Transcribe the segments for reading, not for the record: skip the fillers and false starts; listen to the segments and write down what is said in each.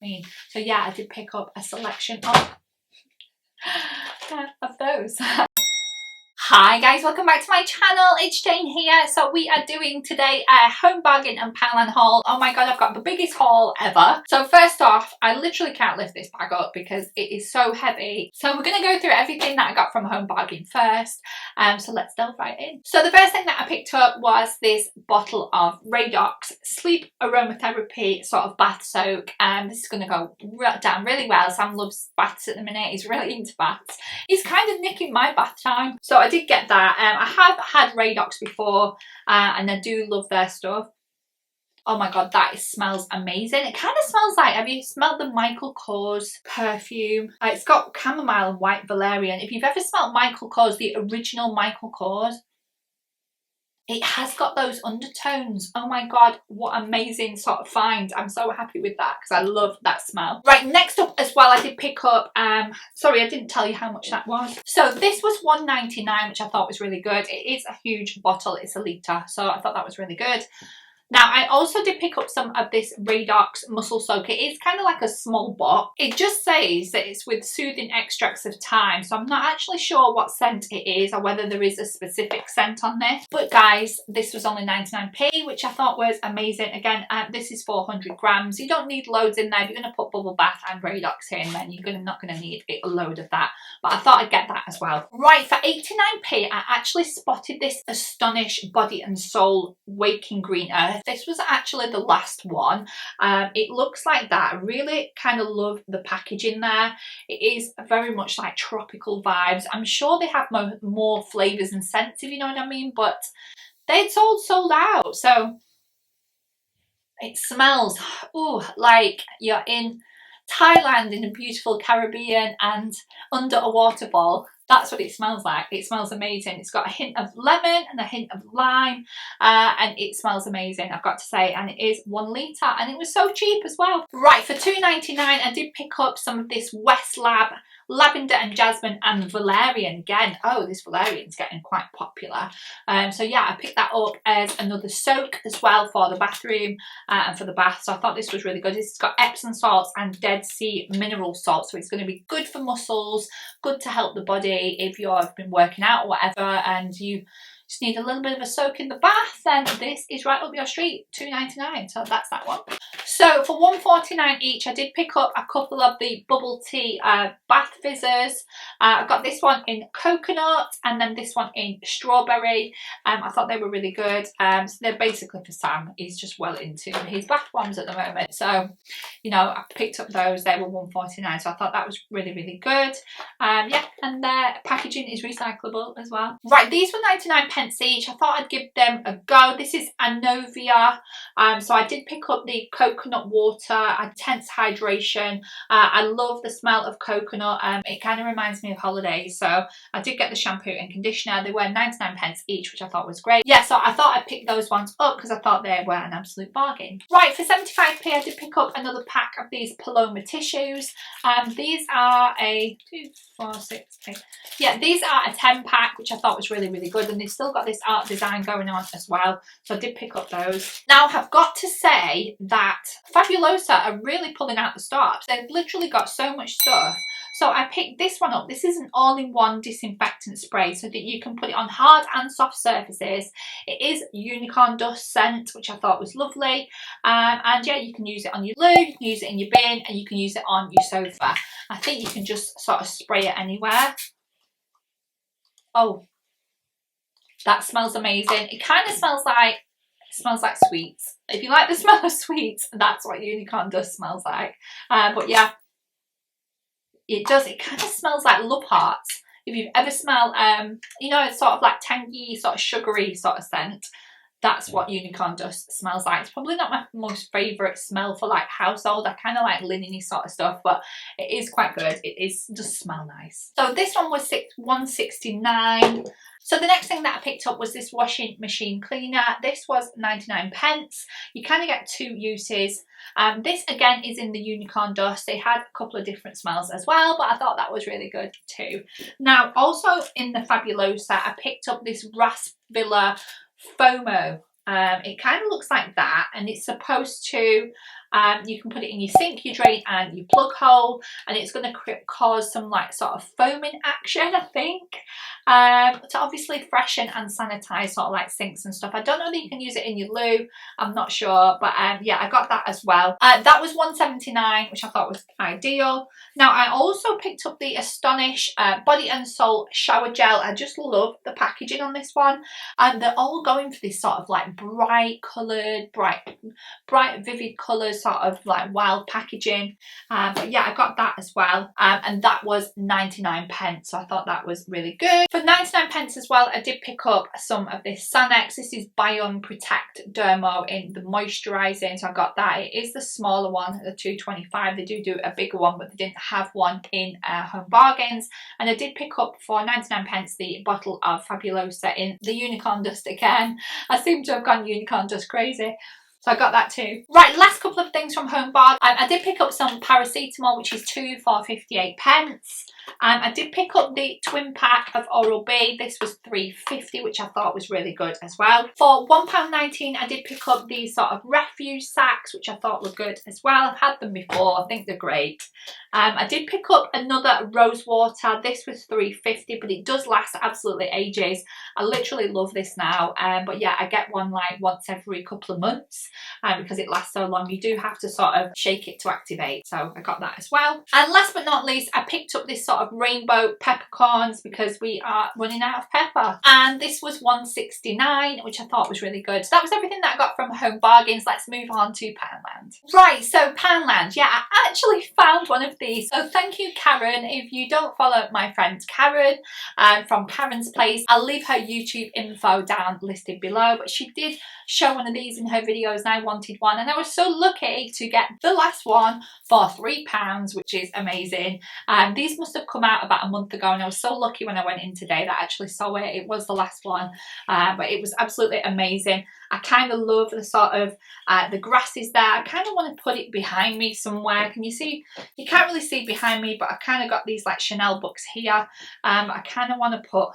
So yeah, I did pick up a selection of those. Hi guys, welcome back to my channel. It's Jane here. So we are doing today a home bargain and Poundland haul. Oh my god, I've got the biggest haul ever. So first off, I literally can't lift this bag up because it is so heavy. So we're going to go through everything that I got from home bargain first. So let's delve right in. So the first thing that I picked up was this bottle of Radox sleep aromatherapy sort of bath soak. This is going to go down really well. Sam loves baths at the minute. He's really into baths. He's kind of nicking my bath time. So I did get that. I have had Radox before and I do love their stuff. Oh my god, that smells amazing. It kind of smells like, have you smelled the Michael Kors perfume? It's got chamomile and white valerian. If you've ever smelled Michael Kors, the original Michael Kors, it has got those undertones. Oh my god, what amazing sort of find. I'm so happy with that because I love that smell. Right, next up as well, I did pick up, sorry, I didn't tell you how much that was. So this was $1.99, which I thought was really good. It is a huge bottle, it's a litre, so I thought that was really good. Now, I also did pick up some of this Radox Muscle Soak. It is kind of like a small box. It just says that it's with soothing extracts of thyme, so I'm not actually sure what scent it is or whether there is a specific scent on this. But guys, this was only 99p, which I thought was amazing. Again, this is 400 grams. You don't need loads in there. If you're going to put bubble bath and Radox in, then you're not going to need a load of that. But I thought I'd get that as well. Right, for 89p, I actually spotted this Astonish Body and Soul Waking Green Earth. This was actually the last one. It looks like that. I really kind of love the packaging there. It is very much like tropical vibes. I'm sure they have more flavours and scents, if you know what I mean, but they'd sold out. So it smells like you're in Thailand in a beautiful Caribbean and under a waterfall. That's what it smells like. It smells amazing. It's got a hint of lemon and a hint of lime, and it smells amazing, I've got to say. And it is 1 litre, and it was so cheap as well. Right, for $2.99, I did pick up some of this West Lab lavender and jasmine and valerian again. Oh, this valerian's getting quite popular. So yeah, I picked that up as another soak as well for the bathroom and for the bath. So I thought this was really good. It's got Epsom salts and Dead Sea mineral salt, so it's going to be good for muscles, good to help the body if you've been working out or whatever and you just need a little bit of a soak in the bath, then this is right up your street. $2.99, so that's that one. So for $1.49 each, I did pick up a couple of the bubble tea bath fizzers. I got this one in coconut and then this one in strawberry. I thought they were really good. So they're basically for Sam. He's just well into his bath bombs at the moment. So, you know, I picked up those. They were $1.49, so I thought that was really, really good. Yeah, and their packaging is recyclable as well. Right, these were 99p each. I thought I'd give them a go. This is Anovia. So I did pick up the coconut water, intense hydration. I love the smell of coconut. It kind of reminds me of holidays. So I did get the shampoo and conditioner. They were 99p each, which I thought was great. Yeah, so I thought I'd pick those ones up because I thought they were an absolute bargain. Right, for 75p, I did pick up another pack of these Paloma tissues. These are a 2, 4, 6, 8. Yeah, these are a 10 pack, which I thought was really, really good. And they've still got this art design going on as well. So I did pick up those. Now, I've got to say that Fabulosa are really pulling out the stops. They've literally got so much stuff. So I picked this one up. This is an all-in-one disinfectant spray so that you can put it on hard and soft surfaces. It is unicorn dust scent, which I thought was lovely. And yeah, you can use it on your loo, you can use it in your bin, and you can use it on your sofa. I think you can just sort of spray it anywhere. Oh, that smells amazing. It kind of smells like sweets. If you like the smell of sweets, that's what unicorn dust smells like. But yeah, it does. It kind of smells like love hearts. If you've ever smelled, you know, it's sort of like tangy, sort of sugary sort of scent. That's what unicorn dust smells like. It's probably not my most favourite smell for like household. I kind of like linen-y sort of stuff, but it is quite good. It does smell nice. So this one was $1.69. So the next thing that I picked up was this washing machine cleaner. This was 99p. You kind of get 2 uses. This again is in the unicorn dust. They had a couple of different smells as well, but I thought that was really good too. Now also in the Fabulosa, I picked up this Raspvilla FOMO. It kind of looks like that, and it's supposed to You can put it in your sink, your drain and your plug hole, and it's going to cause some like sort of foaming action, I think, to obviously freshen and sanitize sort of like sinks and stuff. I don't know that you can use it in your loo, I'm not sure, but yeah, I got that as well. That was $1.79, which I thought was ideal. Now I also picked up the Astonish Body and Soul Shower Gel. I just love the packaging on this one, and they're all going for this sort of like bright coloured, bright vivid colours, sort of like wild packaging. But yeah, I got that as well, and that was 99p, so I thought that was really good. For 99p as well, I did pick up some of this Sanex. This is Biome Protect Dermo in the moisturising, so I got that. It is the smaller one, the 225. They do a bigger one, but they didn't have one in Home Bargains. And I did pick up for 99p the bottle of Fabulosa in the unicorn dust again. I seem to have gone unicorn dust crazy, so I got that too. Right, last couple of things from Home Bargains. I did pick up some paracetamol, which is 2 for 58p. I did pick up the twin pack of Oral-B. This was $3.50, which I thought was really good as well. For £1.19, I did pick up these sort of refuse sacks, which I thought were good as well. I've had them before, I think they're great. I did pick up another rose water. This was $3.50, but it does last absolutely ages. I literally love this now. But yeah, I get one like once every couple of months because it lasts so long. You do have to sort of shake it to activate, so I got that as well. And last but not least, I picked up this sort of rainbow peppercorns because we are running out of pepper, and this was $1.69, which I thought was really good. So that was everything that I got from Home Bargains. Let's move on to Poundland. Right, so Poundland, yeah, I actually found one of these, so thank you, Karen. If you don't follow my friend Karen from Karen's Place, I'll leave her YouTube info down listed below, but she did show one of these in her videos and I wanted one, and I was so lucky to get the last one for £3, which is amazing. These must have come out about a month ago, and I was so lucky when I went in today that I actually saw it. It was the last one, but it was absolutely amazing. I kind of love the sort of the grass is there. I kind of want to put it behind me somewhere. Can you see? You can't really see behind me, but I kind of got these like Chanel books here. I kind of want to put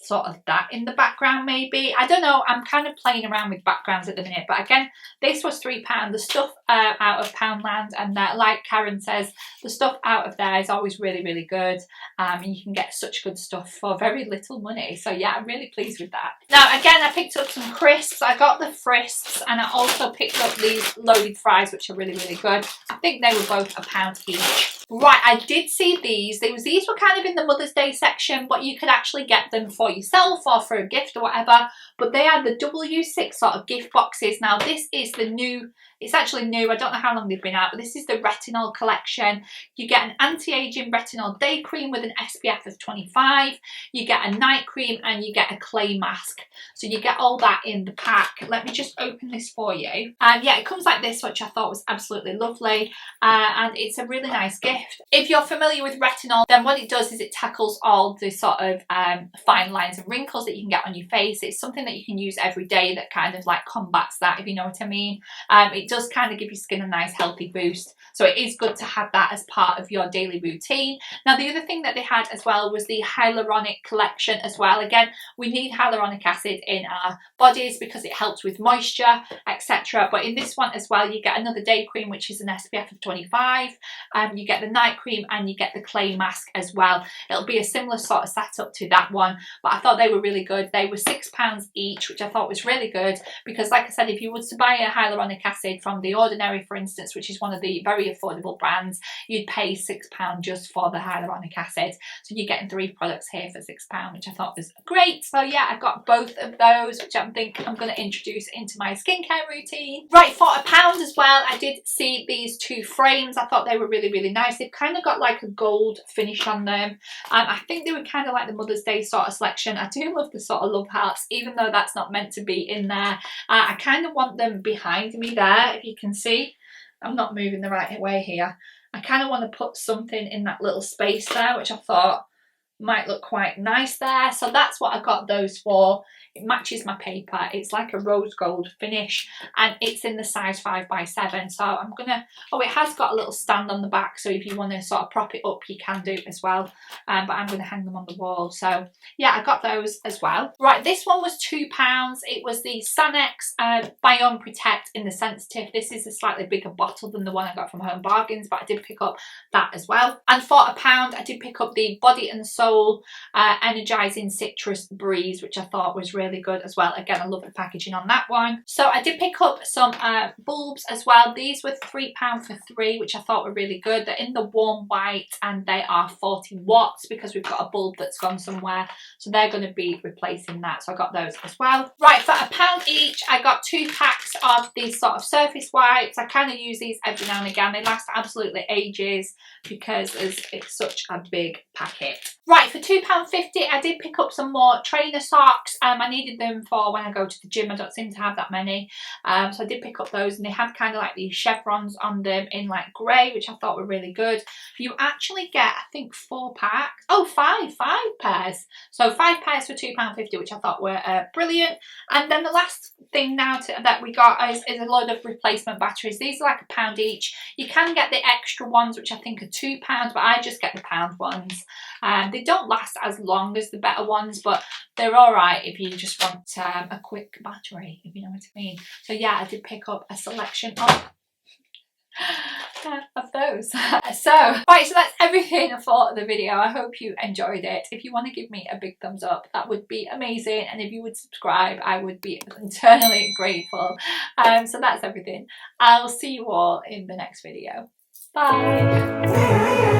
sort of that in the background maybe. I don't know, I'm kind of playing around with backgrounds at the minute, but again, this was £3. The stuff out of Poundland, and like Karen says, the stuff out of there is always really, really good, and you can get such good stuff for very little money. So yeah, I'm really pleased with that. Now again, I picked up some crisps. I got the Frisps, and I also picked up these loaded fries, which are really, really good. I think they were both £1 each. Right, I did see these. These were kind of in the Mother's Day section, but you could actually get them for yourself or for a gift or whatever. But they are the W6 sort of gift boxes. Now this is the new, it's actually new, I don't know how long they've been out, but this is the retinol collection. You get an anti-aging retinol day cream with an SPF of 25. You get a night cream and you get a clay mask. So you get all that in the pack. Let me just open this for you. Yeah, it comes like this, which I thought was absolutely lovely. And it's a really nice gift. If you're familiar with retinol, then what it does is it tackles all the sort of fine lines and wrinkles that you can get on your face. It's something that you can use every day that kind of like combats that, if you know what I mean. It does kind of give your skin a nice healthy boost, so it is good to have that as part of your daily routine. Now the other thing that they had as well was the hyaluronic collection as well. Again, we need hyaluronic acid in our bodies because it helps with moisture, etc. But in this one as well, you get another day cream, which is an SPF of 25. You get the night cream and you get the clay mask as well. It'll be a similar sort of setup to that one, but I thought they were really good. They were £6 each, which I thought was really good because, like I said, if you were to buy a hyaluronic acid from The Ordinary, for instance, which is one of the very affordable brands, you'd pay £6 just for the hyaluronic acid. So you're getting 3 products here for £6, which I thought was great. So yeah, I got both of those, which I think I'm going to introduce into my skincare routine. Right, for £1 as well, I did see these 2 frames. I thought they were really, really nice. They've kind of got like a gold finish on them. I think they were kind of like the Mother's Day sort of selection. I do love the sort of love hearts, even though that's not meant to be in there. I kind of want them behind me there, if you can see. I'm not moving the right way here. I kind of want to put something in that little space there, which I thought might look quite nice there. So that's what I got those for. It matches my paper. It's like a rose gold finish and it's in the size 5x7. So I'm gonna, oh, it has got a little stand on the back, so if you want to sort of prop it up you can do as well, but I'm going to hang them on the wall. So yeah, I got those as well. Right, this one was £2. It was the Sanex Biome Protect in the sensitive. This is a slightly bigger bottle than the one I got from Home Bargains, but I did pick up that as well. And for £1 I did pick up the Body and Soul Energizing Citrus Breeze, which I thought was really good as well. Again, I love the packaging on that one. So I did pick up some bulbs as well. These were £3 for 3, which I thought were really good. They're in the warm white and they are 40 watts because we've got a bulb that's gone somewhere, so they're going to be replacing that. So I got those as well. Right, for £1 each I got 2 packs of these sort of surface wipes. I kind of use these every now and again. They last absolutely ages because it's such a big packet. Right, for £2.50 I did pick up some more trainer socks. I needed them for when I go to the gym. I don't seem to have that many, so I did pick up those, and they have kind of like these chevrons on them in like grey, which I thought were really good. You actually get, I think, 4 packs. Oh, five pairs. So 5 pairs for £2.50, which I thought were brilliant. And then the last thing now that we got is a load of replacement batteries. These are like £1 each. You can get the extra ones, which I think are £2, but I just get the £1 ones. They don't last as long as the better ones, but they're all right if you just want a quick battery, if you know what I mean. So yeah, I did pick up a selection of those. So that's everything for the video. I hope you enjoyed it. If you want to give me a big thumbs up, that would be amazing, and if you would subscribe, I would be eternally grateful. So that's everything. I'll see you all in the next video. Bye.